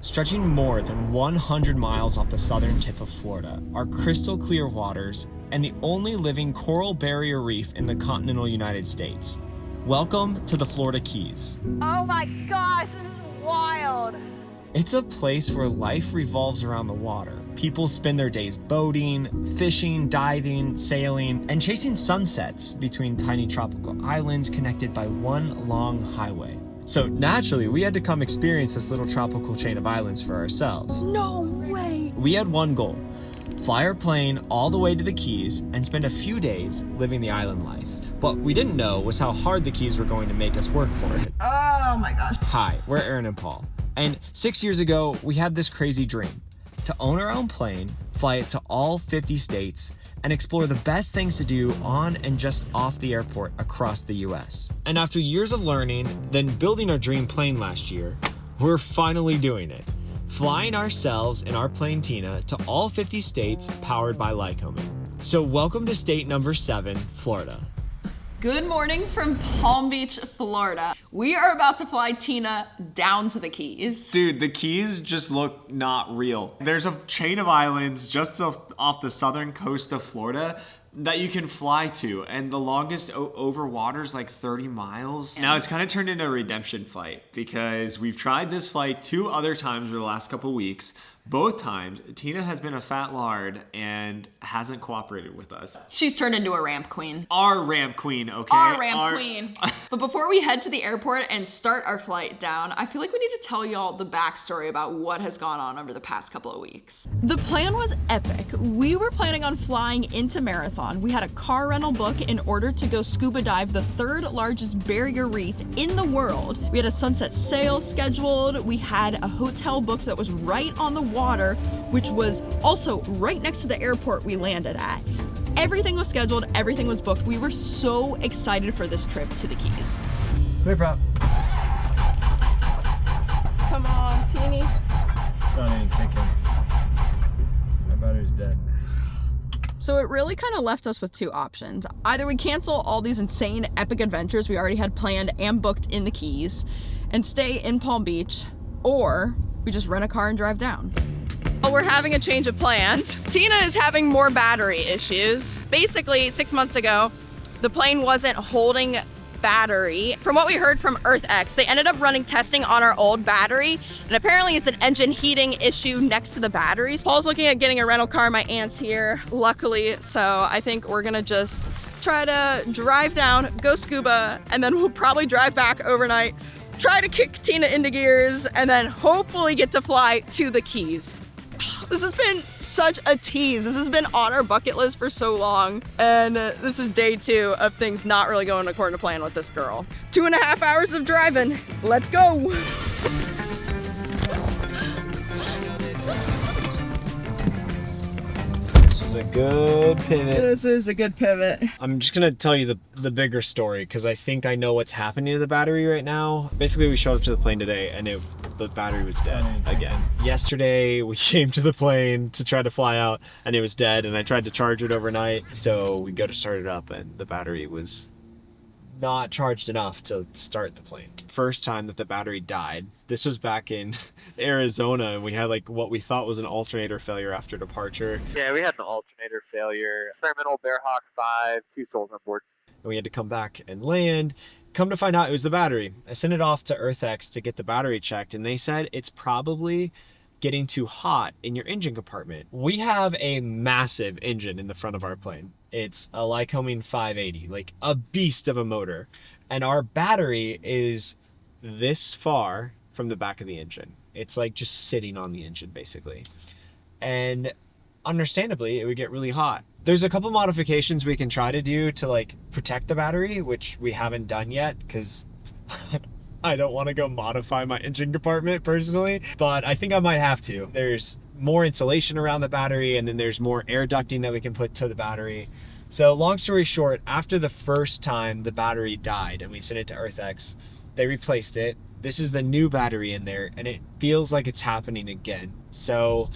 Stretching more than 100 miles off the southern tip of Florida are crystal clear waters and the only living coral barrier reef in the continental United States. Welcome to the Florida Keys. Oh my gosh, this is wild. It's a place where life revolves around the water. People spend their days boating, fishing, diving, sailing, and chasing sunsets between tiny tropical islands connected by one long highway. So naturally, we had to come experience this little tropical chain of islands for ourselves. No way. We had one goal: fly our plane all the way to the Keys and spend a few days living the island life. What we didn't know was how hard the Keys were going to make us work for it. Oh my gosh. Hi, we're Aaron and Paul. And 6 years ago, we had this crazy dream: to own our own plane, fly it to all 50 states, and explore the best things to do on and just off the airport across the US. And after years of learning, then building our dream plane last year, we're finally doing it. Flying ourselves in our plane Tina to all 50 states powered by Lycoming. So welcome to state number 7, Florida. Good morning from Palm Beach, Florida. We are about to fly Tina down to the Keys. Dude, the Keys just look not real. There's a chain of islands just off the southern coast of Florida that you can fly to, and the longest over water is like 30 miles. Now it's kind of turned into a redemption flight because we've tried this flight 2 other times over the last couple weeks. Both times, Tina has been a fat lard and hasn't cooperated with us. She's turned into a ramp queen. Our ramp queen, okay? Our ramp queen. But before we head to the airport and start our flight down, I feel like we need to tell y'all the backstory about what has gone on over the past couple of weeks. The plan was epic. We were planning on flying into Marathon. We had a car rental book in order to go scuba dive the 3rd largest barrier reef in the world. We had a sunset sail scheduled. We had a hotel booked that was right on the water, which was also right next to the airport we landed at. Everything was scheduled, everything was booked. We were so excited for this trip to the Keys. Clear prop. Come on, Teeny. It's not even kicking. My battery's dead. So it really kind of left us with 2 options. Either we cancel all these insane epic adventures we already had planned and booked in the Keys and stay in Palm Beach, or we just rent a car and drive down. Well, we're having a change of plans. Tina is having more battery issues. Basically, 6 months ago, the plane wasn't holding battery. From what we heard from EarthX, they ended up running testing on our old battery, and apparently it's an engine heating issue next to the batteries. Paul's looking at getting a rental car. My aunt's here, luckily, so I think we're gonna just try to drive down, go scuba, and then we'll probably drive back overnight, try to kick Tina into gears, and then hopefully get to fly to the Keys. This has been such a tease. This has been on our bucket list for so long, and this is day 2 of things not really going according to plan with this girl. 2.5 hours of driving. Let's go. This is a good pivot. This is a good pivot. I'm just gonna tell you the bigger story because I think I know what's happening to the battery right now. Basically, we showed up to the plane today and the battery was dead again. Yesterday, we came to the plane to try to fly out and it was dead, and I tried to charge it overnight. So we go to start it up and the battery was not charged enough to start the plane. First time that the battery died, this was back in Arizona, and we had like what we thought was an alternator failure after departure. Yeah, we had an alternator failure. Terminal Bearhawk 5, 2 souls on board. And we had to come back and land. Come to find out it was the battery. I sent it off to EarthX to get the battery checked, and they said it's probably getting too hot in your engine compartment. We have a massive engine in the front of our plane. It's a Lycoming 580, like a beast of a motor. And our battery is this far from the back of the engine. It's like just sitting on the engine basically. And understandably, it would get really hot. There's a couple modifications we can try to do to like protect the battery, which we haven't done yet because I don't want to go modify my engine compartment personally, but I think I might have to. There's more insulation around the battery, and then there's more air ducting that we can put to the battery. So long story short, after the first time the battery died and we sent it to EarthX, they replaced it. This is the new battery in there, and it feels like it's happening again. So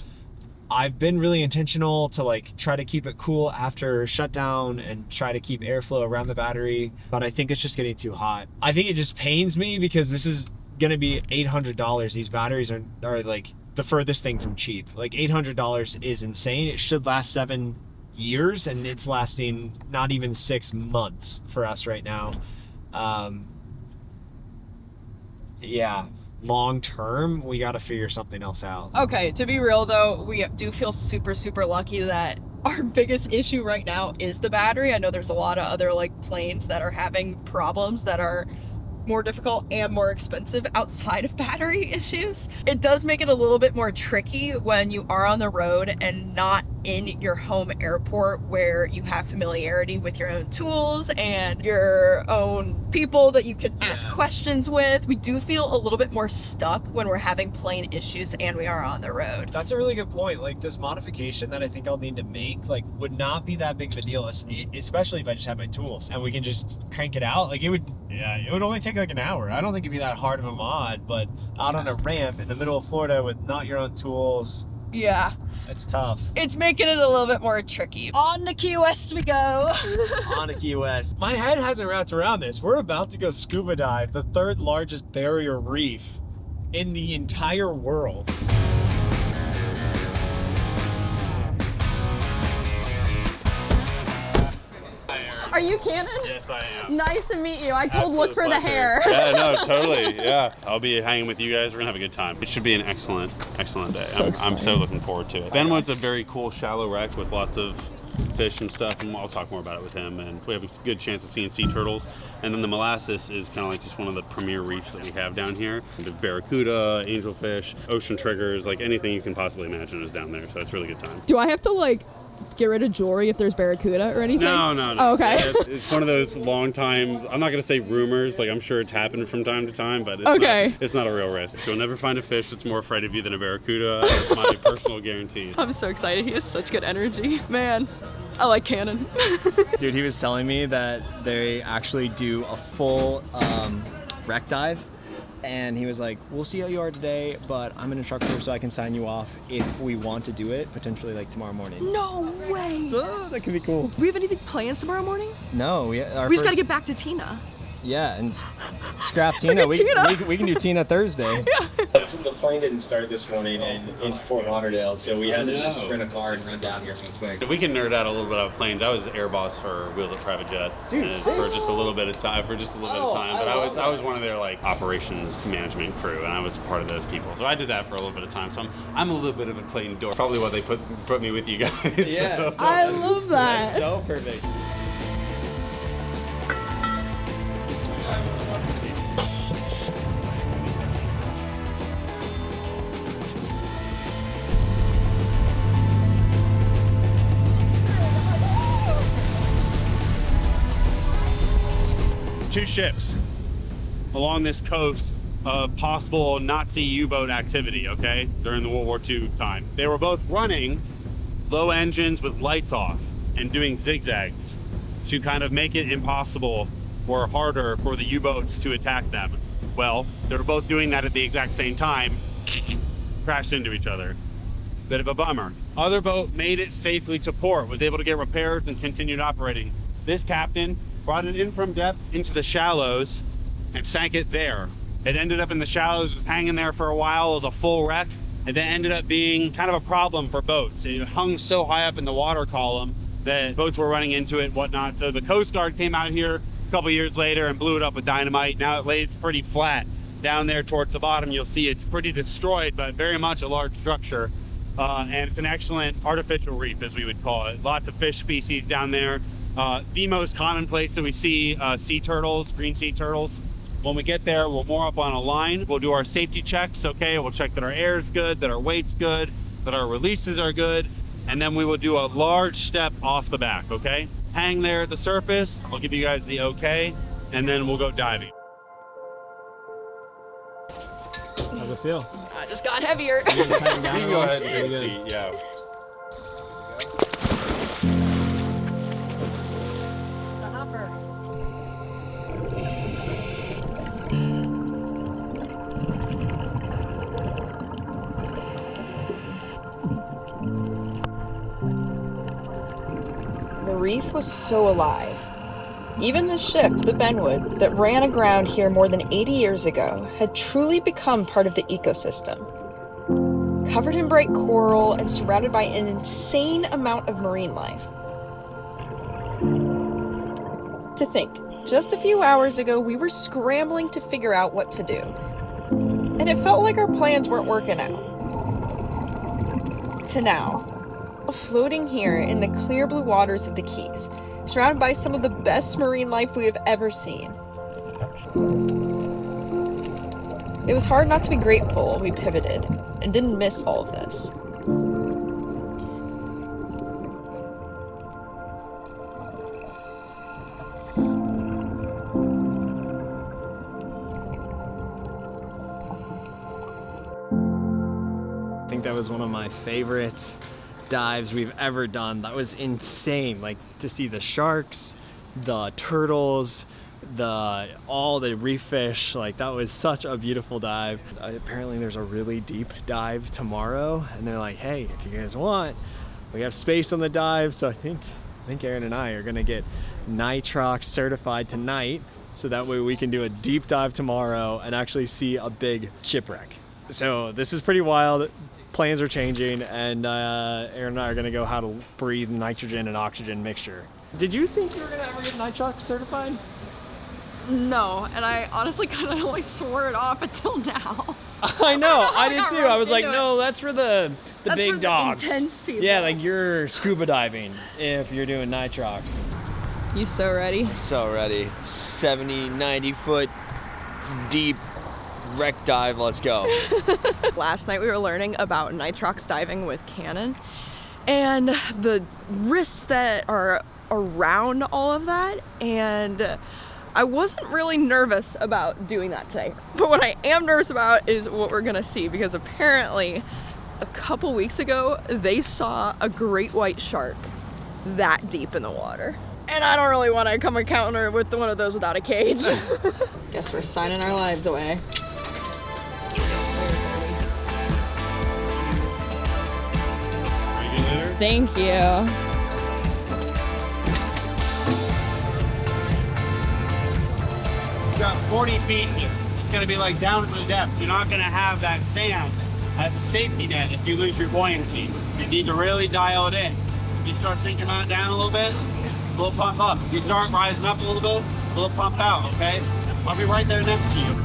I've been really intentional to like try to keep it cool after shutdown and try to keep airflow around the battery, but I think it's just getting too hot. I think it just pains me because this is gonna be $800. These batteries are like the furthest thing from cheap. Like $800 is insane. It should last 7 years, and it's lasting not even 6 months for us right now. Yeah, long term, we got to figure something else out. Okay, to be real though, we do feel super, super lucky that our biggest issue right now is the battery. I know there's a lot of other like planes that are having problems that are more difficult and more expensive outside of battery issues. It does make it a little bit more tricky when you are on the road and not in your home airport where you have familiarity with your own tools and your own people that you can ask questions with. We do feel a little bit more stuck when we're having plane issues and we are on the road. That's a really good point. Like this modification that I think I'll need to make like would not be that big of a deal, especially if I just have my tools and we can just crank it out. Like it would only take like an hour. I don't think it'd be that hard of a mod, but out on a ramp in the middle of Florida with not your own tools, Yeah. it's tough. It's making it a little bit more tricky. On to Key West we go. On to Key West. My head hasn't wrapped around this. We're about to go scuba dive the 3rd largest barrier reef in the entire world. Are you Cannon? Yes, I am. Nice to meet you. I told Absolute look for the pleasure. hair. Yeah, no, totally. Yeah, I'll be hanging with you guys. We're gonna have a good time. It should be an excellent day. I'm so looking forward to it. Benwood's a very cool shallow wreck with lots of fish and stuff, and I'll talk more about it with him. And we have a good chance of seeing sea turtles. And then the Molasses is kind of like just one of the premier reefs that we have down here. There's barracuda, angelfish, ocean triggers, like anything you can possibly imagine is down there. So it's a really good time. Do I have to like get rid of jewelry if there's barracuda or anything? No. Oh, okay. Yeah, it's one of those long time, I'm not going to say rumors, like I'm sure it's happened from time to time, but it's not a real risk. You'll never find a fish that's more afraid of you than a barracuda. That's my personal guarantee. I'm so excited. He has such good energy. Man, I like Cannon. Dude, he was telling me that they actually do a full wreck dive. And he was like, we'll see how you are today, but I'm an instructor so I can sign you off if we want to do it, potentially like tomorrow morning. No way. Oh, that could be cool. We have anything planned tomorrow morning? No, we just got to get back to Tina. Yeah, and scrap Tina. We can do Tina Thursday. Yeah. The plane didn't start this morning in Fort Lauderdale, so we had to just rent a car and run down here real quick. We can nerd out a little bit about planes. I was air boss for Wheels Up Private Jets for just a little bit of time. But I was one of their like operations management crew, and I was part of those people. So I did that for a little bit of time. So I'm a little bit of a plane dork. Probably why they put me with you guys. Yeah, so. I love that. That's so perfect. Two ships along this coast of possible Nazi U-boat activity, okay, during the World War II time. They were both running low engines with lights off and doing zigzags to kind of make it impossible or harder for the U-boats to attack them. Well, they were both doing that at the exact same time, crashed into each other. Bit of a bummer. Other boat made it safely to port, was able to get repairs and continued operating. This captain brought it in from depth into the shallows and sank it there. It ended up in the shallows, was hanging there for a while as a full wreck, and then ended up being kind of a problem for boats. It hung so high up in the water column that boats were running into it and whatnot. So the Coast Guard came out here a couple years later and blew it up with dynamite. Now it lays pretty flat. Down there towards the bottom, you'll see it's pretty destroyed, but very much a large structure. And it's an excellent artificial reef, as we would call it. Lots of fish species down there. The most common place that we see sea turtles, green sea turtles. When we get there, we'll moor up on a line. We'll do our safety checks, okay? We'll check that our air is good, that our weight's good, that our releases are good, and then we will do a large step off the back, okay? Hang there at the surface. I'll give you guys the okay, and then we'll go diving. How's it feel? I just got heavier. You can go ahead and take a seat, yeah. The reef was so alive. Even the ship, the Benwood, that ran aground here more than 80 years ago, had truly become part of the ecosystem. Covered in bright coral and surrounded by an insane amount of marine life. To think, just a few hours ago we were scrambling to figure out what to do. And it felt like our plans weren't working out. To now, floating here in the clear blue waters of the Keys, surrounded by some of the best marine life we have ever seen. It was hard not to be grateful we pivoted and didn't miss all of this. I think that was one of my favorite dives we've ever done. That was insane. Like, to see the sharks, the turtles, all the reef fish. Like, that was such a beautiful dive. Apparently there's a really deep dive tomorrow, and they're like, hey, if you guys want, we have space on the dive. So I think Aaron and I are gonna get Nitrox certified tonight, so that way we can do a deep dive tomorrow and actually see a big shipwreck. So this is pretty wild. Plans are changing, and Aaron and I are gonna go how to breathe nitrogen and oxygen mixture. Did you think you were gonna ever get Nitrox certified? No, and I honestly kind of only swore it off until now. I know, I did too. I was like, into no, that's for the big dogs. The intense people. Yeah, like you're scuba diving if you're doing Nitrox. You so ready? I'm so ready. 70, 90 foot deep wreck dive, let's go. Last night we were learning about nitrox diving with Canon and the risks that are around all of that, and I wasn't really nervous about doing that today. But what I am nervous about is what we're gonna see, because apparently a couple weeks ago they saw a great white shark that deep in the water. And I don't really want to come encounter with one of those without a cage. Guess we're signing our lives away. Thank you. You got 40 feet. It's gonna be like down to the depth. You're not gonna have that sand as a safety net if you lose your buoyancy. You need to really dial it in. If you start sinking on it down a little bit, a little pump up. If you start rising up a little bit, a little pump out, okay? I'll be right there next to you.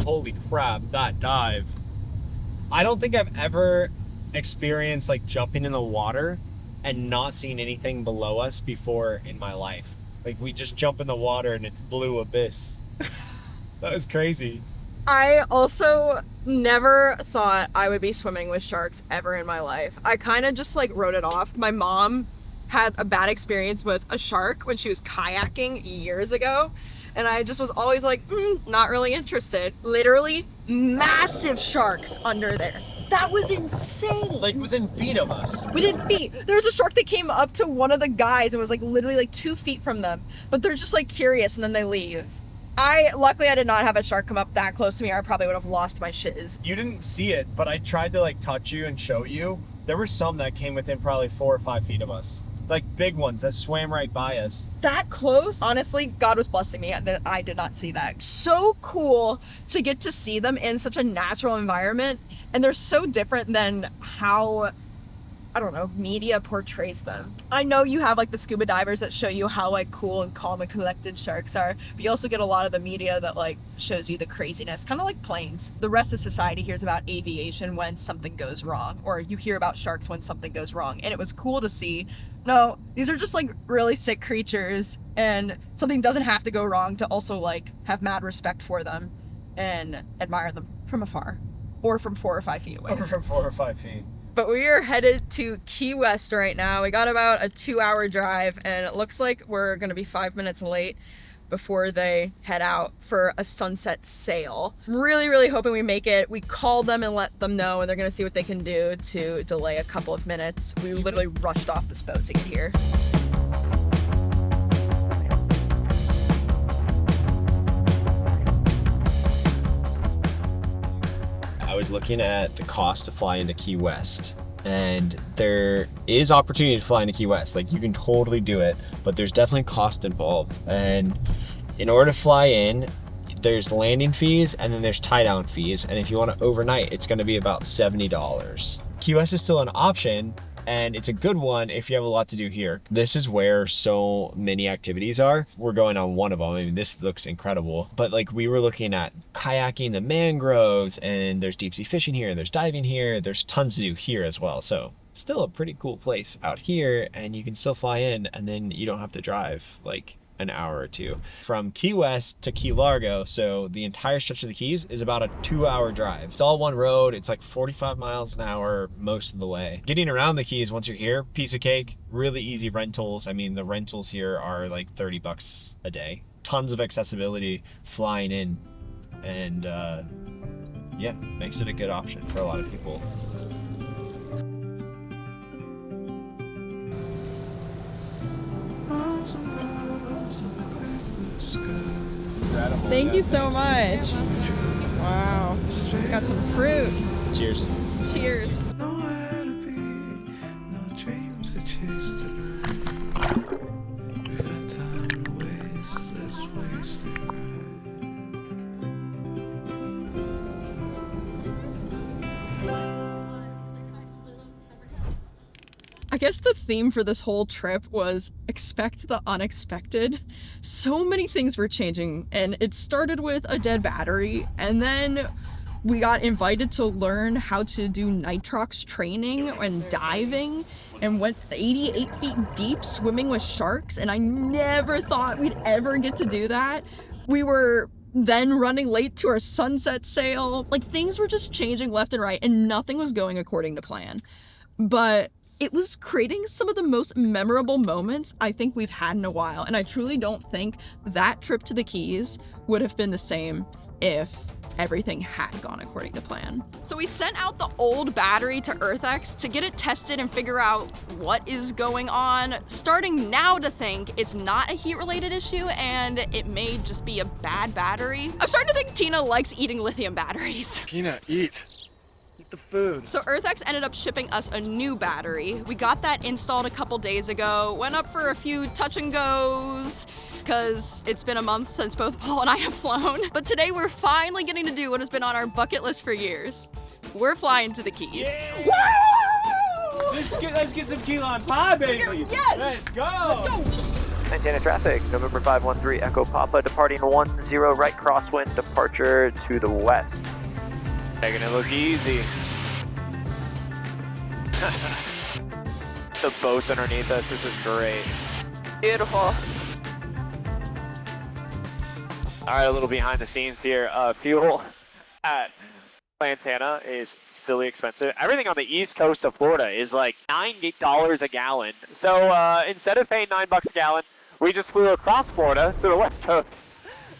Holy crap, that dive. I don't think I've ever experienced like jumping in the water and not seeing anything below us before in my life. Like, we just jump in the water and it's blue abyss. That was crazy. I also never thought I would be swimming with sharks ever in my life. I kind of just like wrote it off. My mom had a bad experience with a shark when she was kayaking years ago, and I just was always like, not really interested. Literally massive sharks under there. That was insane. Like within feet of us. Within feet. There was a shark that came up to one of the guys and was like literally like 2 feet from them, but they're just like curious and then they leave. Luckily I did not have a shark come up that close to me, or I probably would have lost my shiz. You didn't see it, but I tried to like touch you and show you. There were some that came within probably 4 or 5 feet of us. Like big ones that swam right by us. That close? Honestly, God was blessing me that I did not see that. So cool to get to see them in such a natural environment, and they're so different than how, I don't know, media portrays them. I know you have like the scuba divers that show you how like cool and calm and collected sharks are, but you also get a lot of the media that like shows you the craziness, kind of like planes. The rest of society hears about aviation when something goes wrong, or you hear about sharks when something goes wrong. And it was cool to see, no, these are just like really sick creatures, and something doesn't have to go wrong to also like have mad respect for them and admire them from afar, or from 4 or 5 feet away. Or from 4 or 5 feet. But we are headed to Key West right now. We got about a 2-hour drive, and it looks like we're gonna be 5 minutes late. before they head out for a sunset sail. I'm really, really hoping we make it. We called them and let them know, and they're gonna see what they can do to delay a couple of minutes. We literally rushed off this boat to get here. I was looking at the cost to fly into Key West, and there is opportunity to fly into Key West. Like, you can totally do it, but there's definitely cost involved. And in order to fly in, there's landing fees and then there's tie down fees. And if you want to overnight, it's going to be about $70. Key West is still an option, and it's a good one if you have a lot to do here. This is where so many activities are. We're going on one of them. I mean, this looks incredible, but like, we were looking at kayaking the mangroves, and there's deep sea fishing here, there's diving here, there's tons to do here as well. So still a pretty cool place out here, and you can still fly in, and then you don't have to drive like an hour or two from Key West to Key Largo. So the entire stretch of the Keys is about a 2-hour drive. It's all one road. It's like 45 miles an hour most of the way. Getting around the Keys once you're here, piece of cake. Really easy rentals. I mean, the rentals here are like 30 bucks a day. Tons of accessibility flying in, and yeah, makes it a good option for a lot of people. Thank you so much. Wow. We got some fruit. Cheers. Cheers. I guess the theme for this whole trip was expect the unexpected. So many things were changing, and it started with a dead battery, and then we got invited to learn how to do Nitrox training and diving, and went 88 feet deep swimming with sharks, and I never thought we'd ever get to do that. We were then running late to our sunset sail. Like, things were just changing left and right, and nothing was going according to plan. But it was creating some of the most memorable moments I think we've had in a while, and I truly don't think that trip to the Keys would have been the same if everything had gone according to plan. So we sent out the old battery to EarthX to get it tested and figure out what is going on. Starting now to think it's not a heat-related issue and it may just be a bad battery. I'm starting to think Tina likes eating lithium batteries. Tina, eat the food. So EarthX ended up shipping us a new battery. We got that installed a couple days ago, went up for a few touch and goes, because it's been a month since both Paul and I have flown. But today we're finally getting to do what has been on our bucket list for years. We're flying to the Keys. Yeah. Woo! Let's get some key lime pie, baby. Yes! Let's go. Let's go! Santana traffic, November 513 Echo Papa, departing 10 right crosswind, departure to the west. Taking it look easy. The boats underneath us, this is great. Beautiful. All right, a little behind the scenes here. Fuel at Lantana is silly expensive. Everything on the east coast of Florida is like $90 a gallon. So instead of paying $9 a gallon, we just flew across Florida to the west coast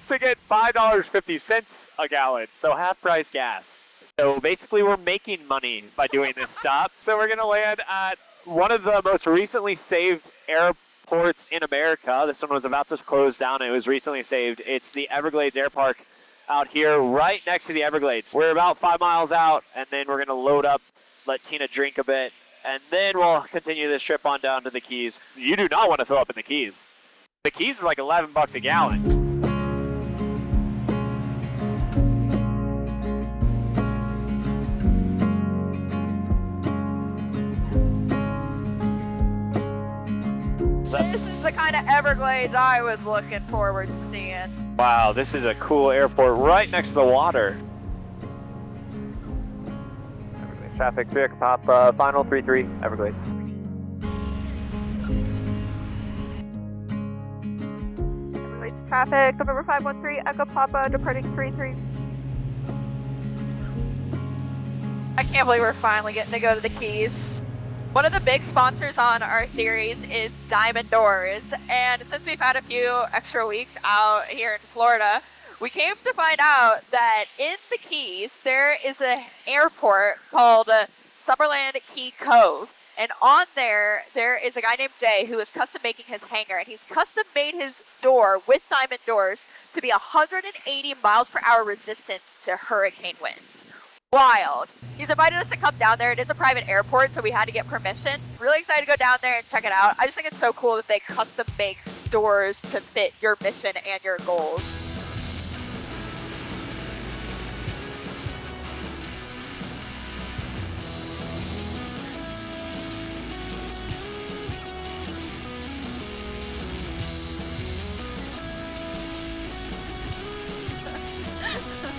to get $5.50 a gallon. So half price gas. So basically we're making money by doing this stop. So we're gonna land at one of the most recently saved airports in America. This one was about to close down. It was recently saved. It's the Everglades Air Park out here right next to the Everglades. We're about 5 miles out, and then we're gonna load up, let Tina drink a bit, and then we'll continue this trip on down to the Keys. You do not want to fill up in the Keys. The Keys is like $11 a gallon. This is the kind of Everglades I was looking forward to seeing. Wow, this is a cool airport right next to the water. Everglades traffic, 3 Echo Papa, final 33, Everglades. Everglades traffic, November 513 Echo Papa, departing 33. I can't believe we're finally getting to go to the Keys. One of the big sponsors on our series is Diamond Doors, and since we've had a few extra weeks out here in Florida, we came to find out that in the Keys there is an airport called Summerland Key Cove, and on there is a guy named Jay who is custom making his hangar, and he's custom made his door with Diamond Doors to be 180 miles per hour resistance to hurricane winds. Wild. He's invited us to come down there. It is a private airport, so we had to get permission. Really excited to go down there and check it out. I just think it's so cool that they custom make doors to fit your mission and your goals.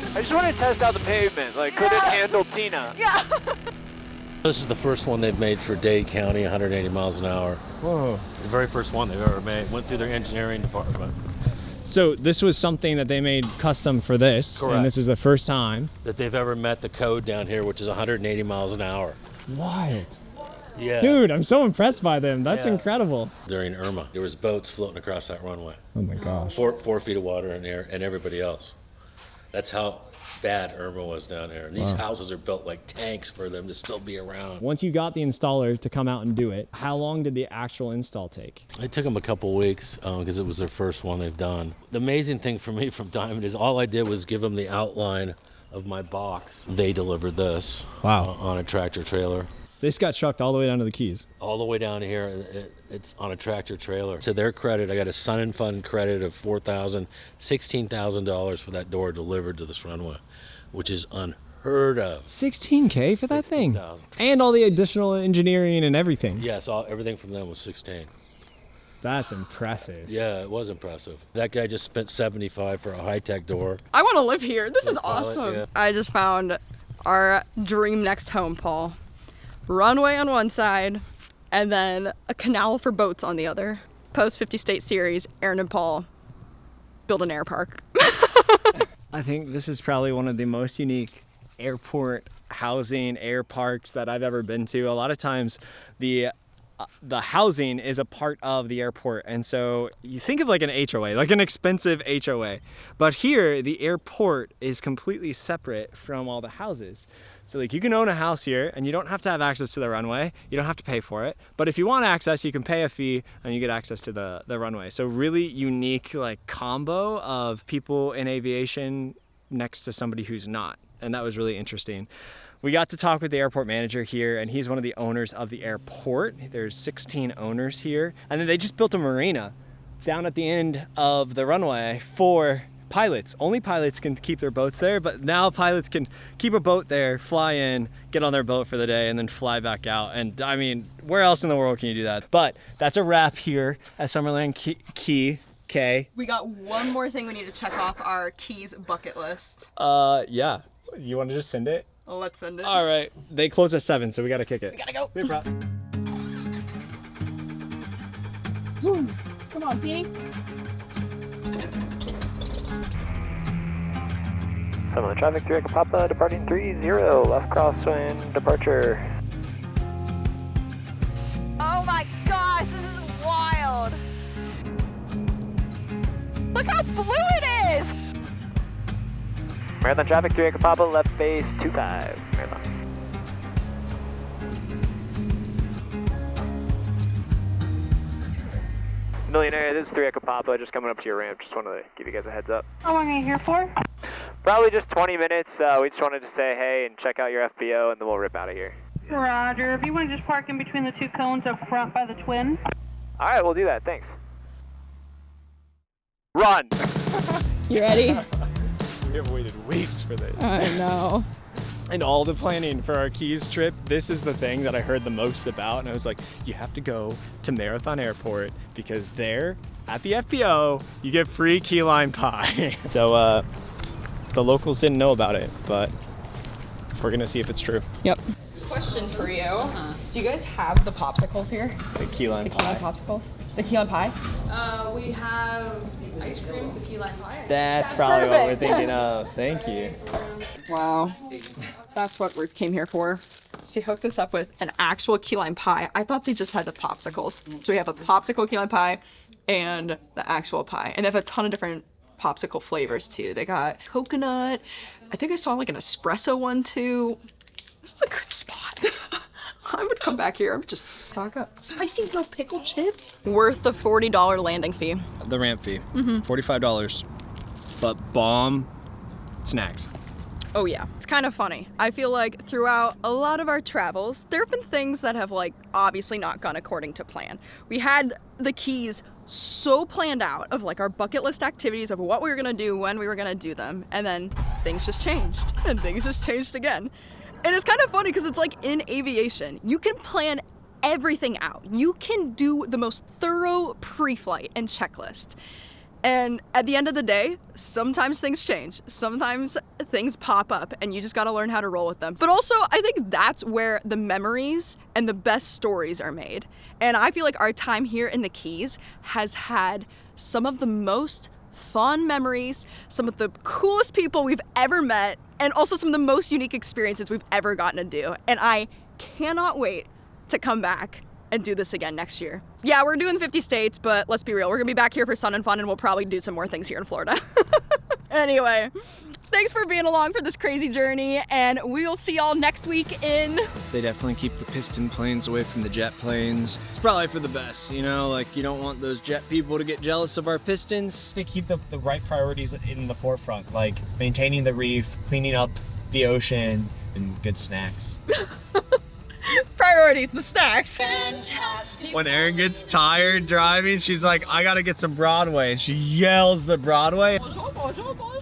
I just want to test out the pavement. Like, could it handle Tina? Yeah. This is the first one they've made for Dade County, 180 miles an hour. Whoa. The very first one they've ever made. Went through their engineering department. So this was something that they made custom for this, Correct. and this is the first time That they've ever met the code down here, which is 180 miles an hour. Wild. Yeah. Dude, I'm so impressed by them. That's Yeah. incredible. During Irma, there was boats floating across that runway. Oh my gosh. 4 feet of water in there, and everybody else. That's how bad Irma was down there. And these houses are built like tanks for them to still be around. Once you got the installer to come out and do it, how long did the actual install take? It took them a couple weeks because it was their first one they've done. The amazing thing for me from Diamond is all I did was give them the outline of my box. They delivered this on a tractor trailer. This got trucked all the way down to the Keys. All the way down here, it's on a tractor trailer. To their credit, I got a Sun and Fun credit of $4,000, $16,000 for that door delivered to this runway, which is unheard of. $16K for that thing? 16,000. And all the additional engineering and everything. Yes, everything from them was 16. That's impressive. Yeah, it was impressive. That guy just spent 75 for a high-tech door. I want to live here. This is pilot, awesome. yeah. I just found our dream next home, Paul. Runway on one side, and then a canal for boats on the other. Post 50 State Series, Aaron and Paul build an air park. I think this is probably one of the most unique airport housing air parks that I've ever been to. A lot of times the housing is a part of the airport, and so you think of like an HOA, like an expensive HOA, but here the airport is completely separate from all the houses. So like you can own a house here and you don't have to have access to the runway, you don't have to pay for it, but if you want access you can pay a fee and you get access to the runway. So really unique like combo of people in aviation next to somebody who's not, and that was really interesting. We got to talk with the airport manager here, and he's one of the owners of the airport. There's 16 owners here, and then they just built a marina down at the end of the runway for pilots. Only pilots can keep their boats there, but now pilots can keep a boat there, fly in, get on their boat for the day, and then fly back out. And I mean, where else in the world can you do that? But that's a wrap here at Summerland Key. K. We got one more thing we need to check off our Keys bucket list. Yeah. You want to just send it? Let's send it. All right. They close at 7, so we got to kick it. We gotta go. No problem. Come on, P. Summerland traffic, 3 Echo Papa, departing 30, left crosswind, departure. Oh my gosh, this is wild. Look how blue it is. Marathon traffic, 3 Echo Papa, left base, 25, Marathon. Millionaire, this is 3 Echo Papa, just coming up to your ramp. Just wanted to give you guys a heads up. How long are you here for? Probably just 20 minutes. We just wanted to say hey and check out your FBO, and then we'll rip out of here. Roger. If you want to just park in between the two cones up front by the twin. All right, we'll do that. Thanks. Run! You ready? We have waited weeks for this. I know. And all the planning for our Keys trip, this is the thing that I heard the most about. And I was like, you have to go to Marathon Airport because there at the FBO, you get free key lime pie. So the locals didn't know about it, but we're gonna see if it's true. Yep. Question for you. Do you guys have the popsicles here? The key lime The key lime pie. popsicles? The key lime pie? We have the ice cream, the key lime pie. That's probably what we're perfect. thinking of. Thank you. Wow. That's what we came here for. She hooked us up with an actual key lime pie. I thought they just had the popsicles. So we have a popsicle key lime pie and the actual pie. And they have a ton of different popsicle flavors too. They got coconut. I think I saw like an espresso one too. This is a good spot. I would come back here. Just stock up. Spicy no pickle chips. Worth the $40 landing fee. The ramp fee, $45, but bomb snacks. Oh yeah, it's kind of funny. I feel like throughout a lot of our travels, there have been things that have like obviously not gone according to plan. We had the Keys so planned out of like our bucket list activities of what we were gonna do, when we were gonna do them, and then things just changed, and things just changed again. And it's kind of funny because it's like in aviation, you can plan everything out. You can do the most thorough pre-flight and checklist. And at the end of the day, sometimes things change. Sometimes things pop up and you just gotta learn how to roll with them. But also, I think that's where the memories and the best stories are made. And I feel like our time here in the Keys has had some of the most fun memories, some of the coolest people we've ever met, and also some of the most unique experiences we've ever gotten to do. And I cannot wait to come back and do this again next year. Yeah, we're doing 50 states, but let's be real, we're gonna be back here for sun and fun, and we'll probably do some more things here in Florida. Anyway, thanks for being along for this crazy journey, and we'll see y'all next week in... They definitely keep the piston planes away from the jet planes. It's probably for the best, you know, like you don't want those jet people to get jealous of our pistons. To keep the right priorities in the forefront, like maintaining the reef, cleaning up the ocean, and good snacks. Priorities, the snacks. When Erin gets tired driving, she's like, I gotta get some Broadway. And she yells the Broadway. Bonjour, bonjour, bonjour.